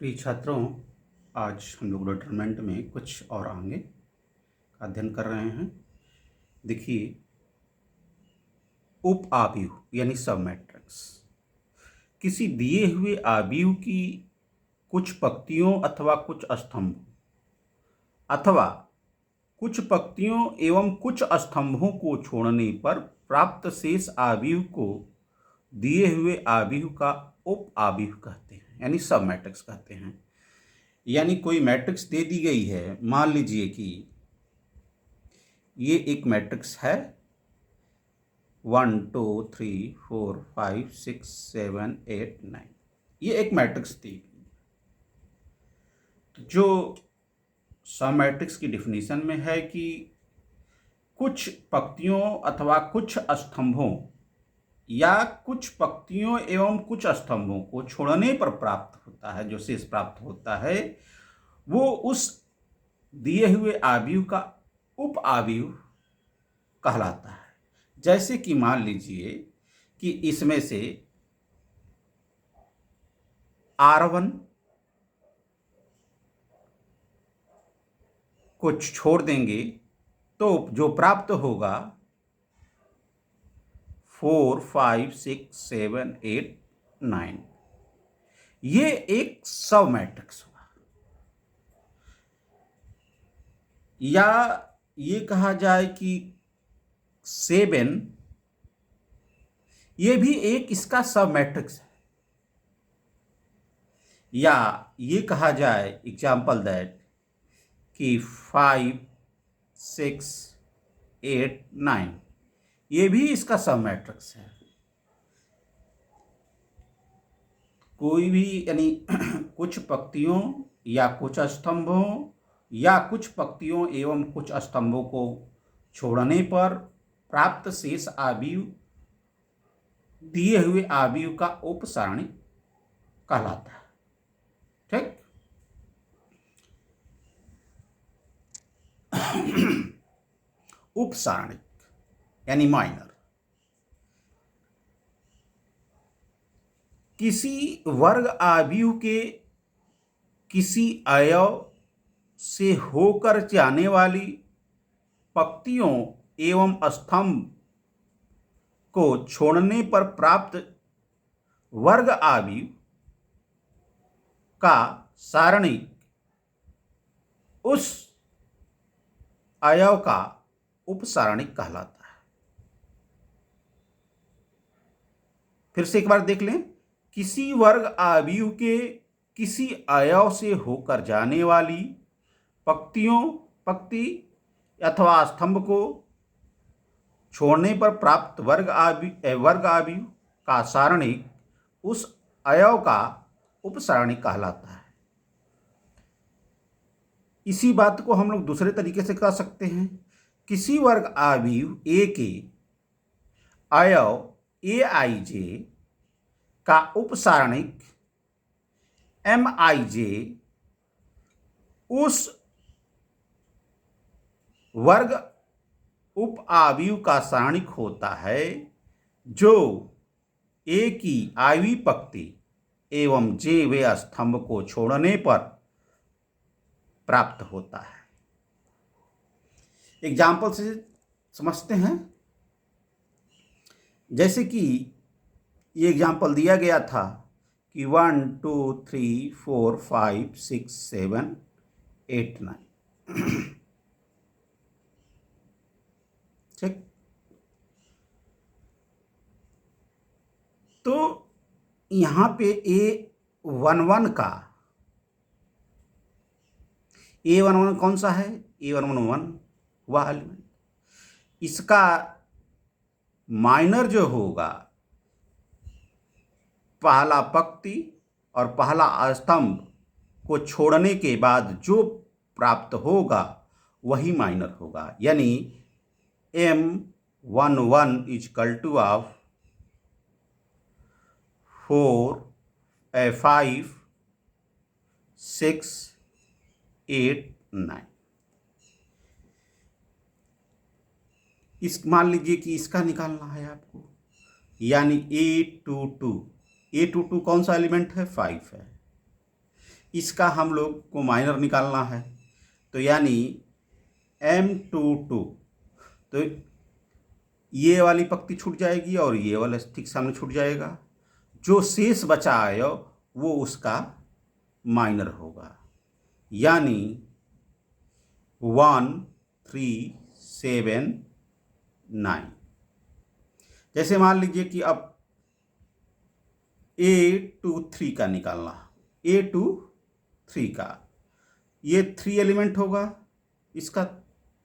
प्रिय छात्रों, आज हम लोग डिटरमिनेंट में कुछ और आगे का अध्ययन कर रहे हैं। देखिए, उप आव्यूह यानी सब मैट्रिक्स किसी दिए हुए आव्यूह की कुछ पंक्तियों अथवा कुछ स्तंभों अथवा कुछ पंक्तियों एवं कुछ स्तंभों को छोड़ने पर प्राप्त शेष आव्यूह को दिए हुए आव्यूह का उप आव्यूह कहते हैं, यानी सब मैट्रिक्स कहते हैं। यानी कोई मैट्रिक्स दे दी गई है, मान लीजिए कि ये एक मैट्रिक्स है 1 2 3 4 5 6 7 8 9, ये एक मैट्रिक्स दी गई। तो जो सब मैट्रिक्स की डिफिनीशन में है कि कुछ पंक्तियों अथवा कुछ स्तंभों या कुछ पंक्तियों एवं कुछ स्तंभों को छोड़ने पर प्राप्त होता है, जो शेष प्राप्त होता है वो उस दिए हुए आव्यूह का उप आव्यूह कहलाता है। जैसे कि मान लीजिए कि इसमें से R1 को छोड़ देंगे तो जो प्राप्त होगा 4 5 6 7 8 9, ये एक सब मैट्रिक्स होगा। या ये कहा जाए कि 7 ये भी एक इसका सब मैट्रिक्स है। या ये कहा जाए एग्जाम्पल दैट कि 5 6 8 9 ये भी इसका सब मैट्रिक्स है। कोई भी यानी कुछ पंक्तियों या कुछ स्तंभों या कुछ पंक्तियों एवं कुछ स्तंभों को छोड़ने पर प्राप्त शेष आव्यूह दिए हुए आव्यूह का उप सारणी कहलाता है। ठीक। उप सारणिक यानी माइनर किसी वर्ग आव्यूह के किसी अवयव से होकर जाने वाली पंक्तियों एवं स्तंभ को छोड़ने पर प्राप्त वर्ग आव्यूह का सारणिक उस अवयव का उपसारणिक कहलाता है। फिर से एक बार देख लें, किसी वर्ग आव्यूह के किसी अवयव से होकर जाने वाली पंक्ति अथवा स्तंभ को छोड़ने पर प्राप्त वर्ग आव्यूह का सारणिक उस अवयव का उपसारणिक कहलाता है। इसी बात को हम लोग दूसरे तरीके से कह सकते हैं। किसी वर्ग आव्यूह ए के अवयव aij का उपसारणिक mij उस वर्ग उप आव्यूह का सारणिक होता है जो ए की आवी पंक्ति एवं जे वे स्तंभ को छोड़ने पर प्राप्त होता है। एग्जाम्पल से समझते हैं। जैसे कि ये एग्जाम्पल दिया गया था कि 1 2 3 4 5 6 7 8 9 ठीक। तो यहाँ पे A11 का A11 कौन सा है? A11 वह एलिमेंट, इसका माइनर जो होगा पहला पंक्ति और पहला स्तंभ को छोड़ने के बाद जो प्राप्त होगा वही माइनर होगा। यानी M11 इजकल टू ऑफ 4 5 6 8 9। इस मान लीजिए कि इसका निकालना है आपको, यानी A22 कौन सा एलिमेंट है? 5 है। इसका हम लोग को माइनर निकालना है, तो यानी m22, तो ये वाली पंक्ति छूट जाएगी और ये वाला ठीक सामने छूट जाएगा। जो शेष बचा है वो उसका माइनर होगा, यानी 1379। जैसे मान लीजिए कि अब A23 का निकालना, A23 का ये 3 एलिमेंट होगा, इसका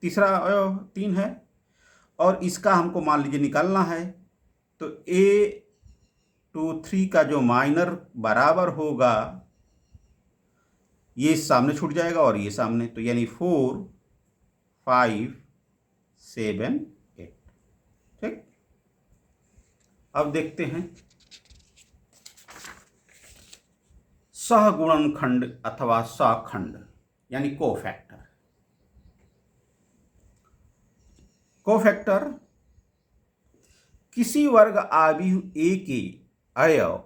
तीसरा अवयव 3 है, और इसका हमको मान लीजिए निकालना है, तो A23 का जो माइनर बराबर होगा, ये सामने छूट जाएगा और ये सामने, तो यानी 4 5 7 8। ठीक, अब देखते हैं सहगुणनखंड अथवा सहखंड यानी कोफैक्टर। कोफैक्टर किसी वर्ग आव्यूह A के अवयव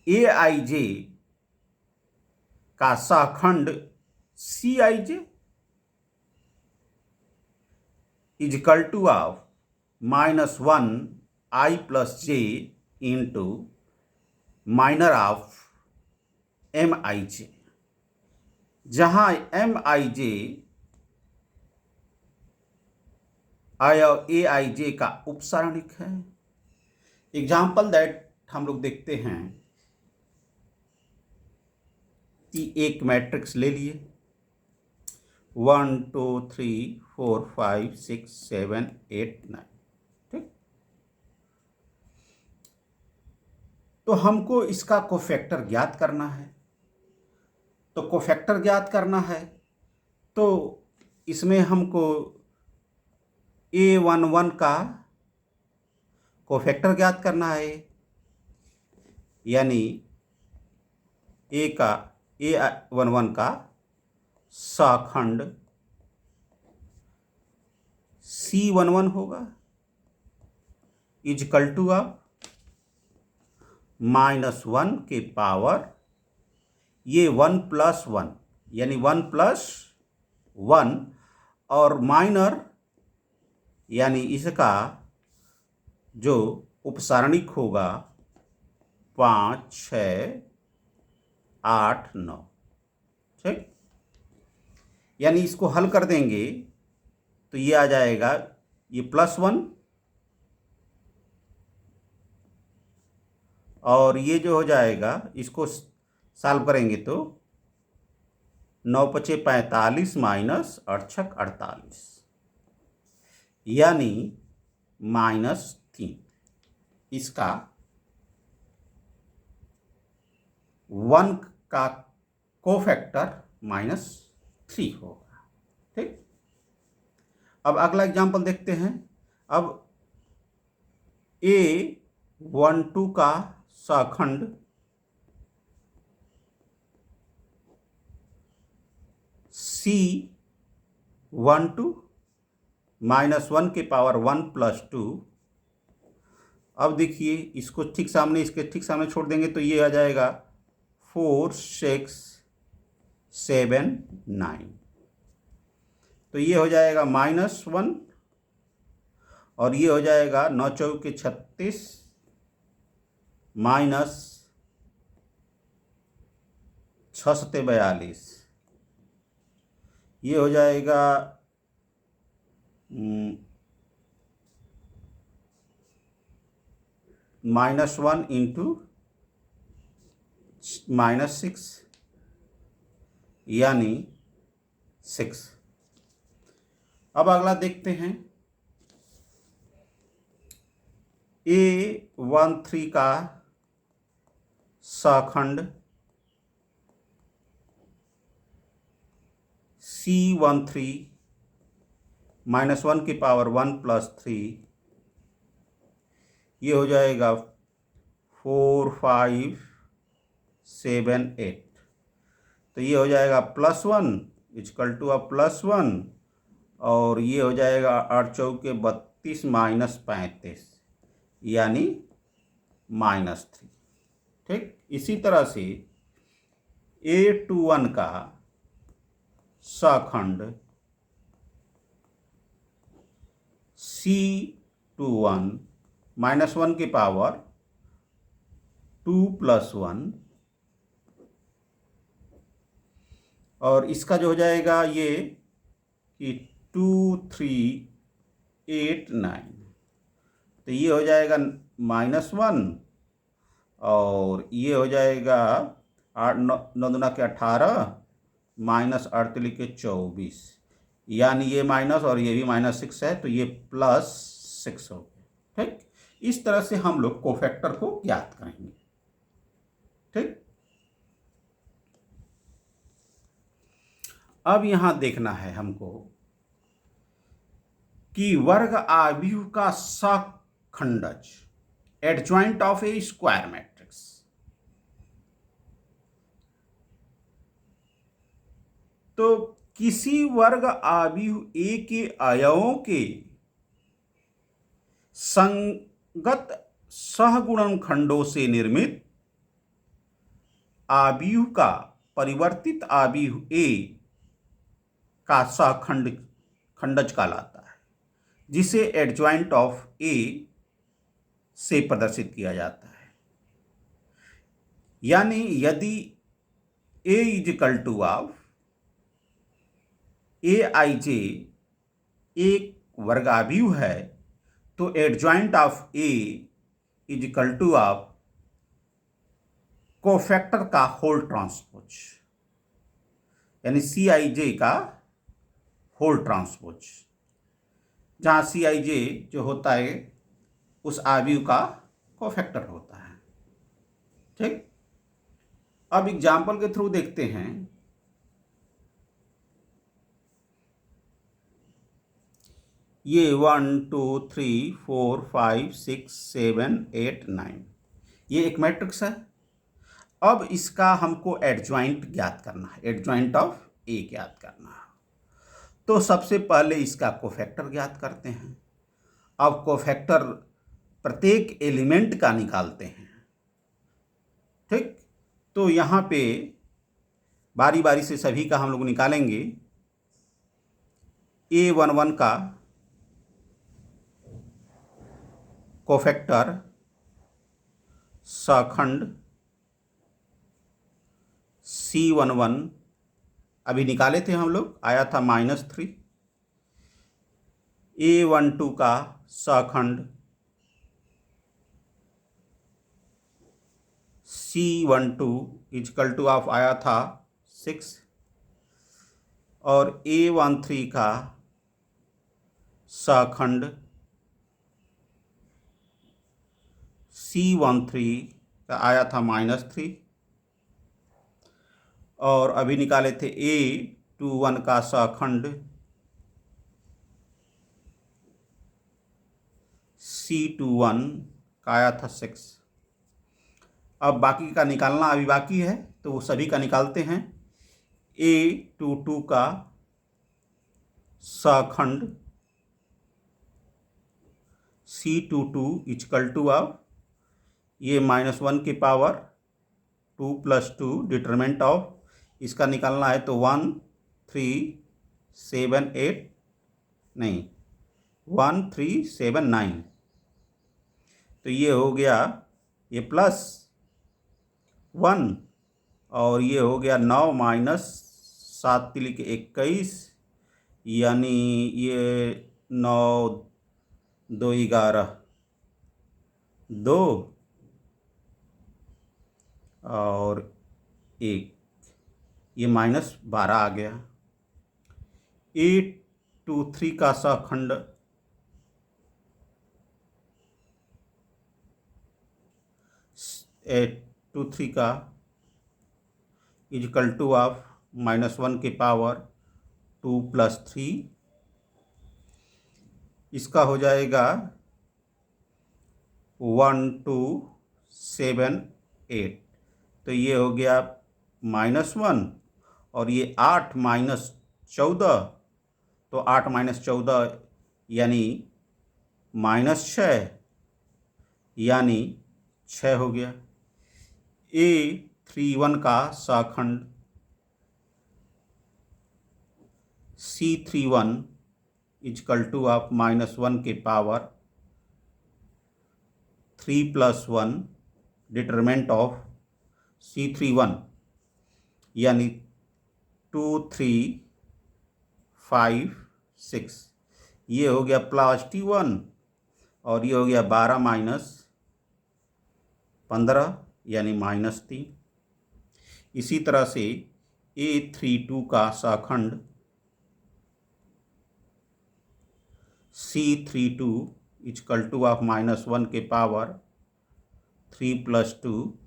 Aij का सहखंड Cij equal to of -1 I + j into minor of Mij, जहां Mij अवयव Aij का उपसारणिक है। एग्जाम्पल दैट हम लोग देखते हैं कि एक मैट्रिक्स ले लिए 1 2 3 4 5 6 7 8 9। ठीक, तो हमको इसका कोफैक्टर ज्ञात करना है। तो कोफैक्टर ज्ञात करना है तो इसमें हमको A11 का कोफैक्टर ज्ञात करना है, यानी A11 का सहखंड C11 होगा इजकल टू ऑफ -1 के पावर ये 1 + 1 यानी 1 + 1 और माइनर यानी इसका जो उपसारणिक होगा 5 6 8 9। ठीक, यानी इसको हल कर देंगे तो ये आ जाएगा, ये +1 और ये जो हो जाएगा, इसको सॉल्व करेंगे तो 9 × 5 = 45 -8 × 48 यानी -3। इसका 1 का कोफैक्टर -3 होगा। ठीक, अब अगला एग्जाम्पल देखते हैं। अब A12 का सहखंड C12 -1 के पावर 1 + 2। अब देखिए इसको ठीक सामने, इसके ठीक सामने छोड़ देंगे तो ये आ जाएगा 4 6 7 9। तो ये हो जाएगा -1 और ये हो जाएगा 9 × 4 = 36 -6 × 7 = 42। ये हो जाएगा -1 × -6 यानी 6। अब अगला देखते हैं A13 का सहखंड C13 -1 के पावर 1 + 3। ये हो जाएगा 4 5 7 8। तो ये हो जाएगा +1 इजकल टू +1 और ये हो जाएगा 8 × 4 = 32 -35 यानी -3। ठीक, इसी तरह से A21 का सखंड C21 -1 की पावर 2 + 1, और इसका जो हो जाएगा ये कि 2389, तो ये हो जाएगा -1, और ये हो जाएगा 8 9 दूना के 18 -8 लिखे 24, यानी ये माइनस और ये भी -6 है, तो ये +6 हो गया। ठीक, इस तरह से हम लोग कोफैक्टर को ज्ञात करेंगे। ठीक, अब यहां देखना है हमको कि वर्ग आव्यूह का सखंडज adjoint of A square matrix. तो किसी वर्ग आव्यूह ए के अवयवों के संगत सहगुणनखंडों से निर्मित आव्यूह का परिवर्तित आव्यूह ए का खंडज कहलाता है, जिसे एडजॉइंट ऑफ ए से प्रदर्शित किया जाता है। यानी यदि A equal to of AIJ एक वर्गाव्यूह है, तो adjoint of A equal to of cofactor का होल ट्रांसपोज, यानी CIJ का होल ट्रांसपोज, जहां CIJ जो होता है उस आव्यूह का कोफैक्टर होता है। ठीक, अब एग्जाम्पल के थ्रू देखते हैं। ये 1 2 3 4 5 6 7 8 9 ये एक मैट्रिक्स है। अब इसका हमको एडजॉइंट ज्ञात करना है, एडजॉइंट ऑफ ए ज्ञात करना है। तो सबसे पहले इसका कोफैक्टर ज्ञात करते हैं। अब कोफैक्टर प्रत्येक एलिमेंट का निकालते हैं। ठीक, तो यहाँ पे बारी बारी से सभी का हम लोग निकालेंगे। A11 का कोफैक्टर सखंड C11 अभी निकाले थे हम लोग, आया था -3। A12 का सखंड C12 इजकल टू ऑफ आया था 6, और A13 का सखंड C13 का आया था -3, और अभी निकाले थे A21 का सखंड C21 का आया था 6। अब बाकी का निकालना अभी बाकी है, तो वो सभी का निकालते हैं। A22 का सखंड C22 इजकल टू ऑफ ये -1 की पावर 2 + 2 डिटरमिनेंट ऑफ, इसका निकालना है तो 1 3 7 8 नहीं 1 3 7 9, तो ये हो गया ये +1, और ये हो गया 9 - 7 × 21, यानी ये 9 2 11 2 और 1, ये -12 आ गया। A23 का सखंड A23 का इजकल टू ऑफ -1 की पावर 2 + 3, इसका हो जाएगा 1 2 7 8, तो ये हो गया -1, और ये 8 - 14, तो 8 - 14 यानी -6, यानी 6 हो गया। A31 का सखंड C31 इजकल टू आप -1 के पावर 3 + 1 डिटरमिनेंट ऑफ C31 यानी 2 3 5 6, ये हो गया +1 और ये हो गया 12 - 15 यानी -3। इसी तरह से A32 का शाखंड C32 इजकल टू आप -1 के पावर 3 + 2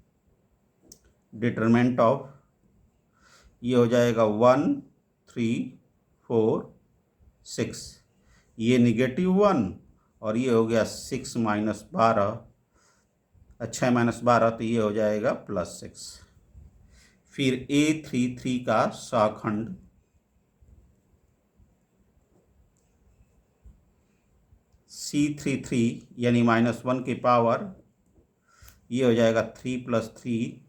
डिटरमिनेंट ऑफ, ये हो जाएगा 1 3 4 6, ये -1 और ये हो गया 6 - 12, 6 - 12 तो ये हो जाएगा +6। फिर A33 का शाखंड C33 यानी -1 के पावर, ये हो जाएगा 3 + 3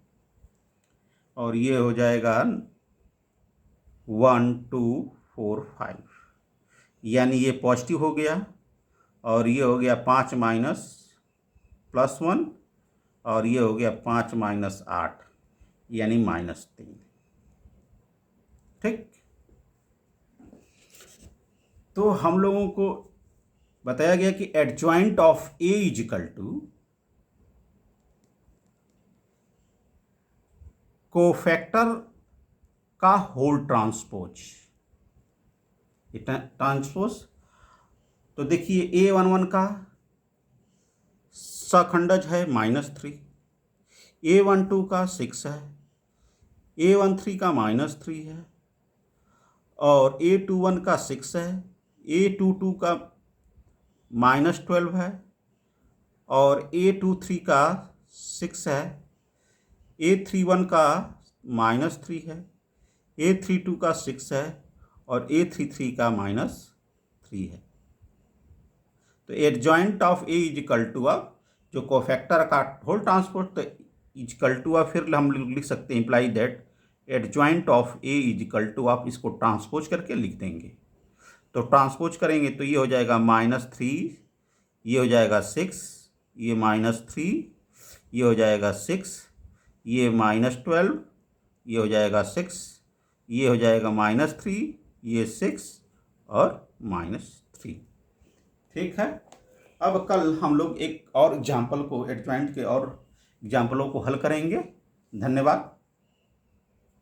और ये हो जाएगा 1 2 4 5, यानी ये पॉजिटिव हो गया और ये हो गया 5 - +1 और ये हो गया 5 - 8 यानी -3। ठीक, तो हम लोगों को बताया गया कि adjoint of A equal to cofactor का होल ट्रांसपोज, ट्रांसपोज। तो देखिए A11 का सखंडज है -3, A12 का 6 है, A13 का -3 है और A21 का 6 है, A22 का -12 है और A23 का 6 है, A31 का -3 है, A32 का 6 है और A33 का -3 है। तो adjoint of A equal to आप जो कोफैक्टर का होल ट्रांसपोज, तो इजिकल टू आप फिर हम लिख सकते हैं imply that adjoint of A equal to, आप इसको ट्रांसपोज करके लिख देंगे। तो ट्रांसपोज करेंगे तो ये हो जाएगा -3, ये हो जाएगा 6, ये -3, ये हो जाएगा 6, ये -12, ये हो जाएगा 6, ये हो जाएगा -3, ये 6 और -3। ठीक है, अब कल हम लोग एक और एग्जाम्पल को, एडजॉइंट के और एग्जाम्पलों को हल करेंगे। धन्यवाद।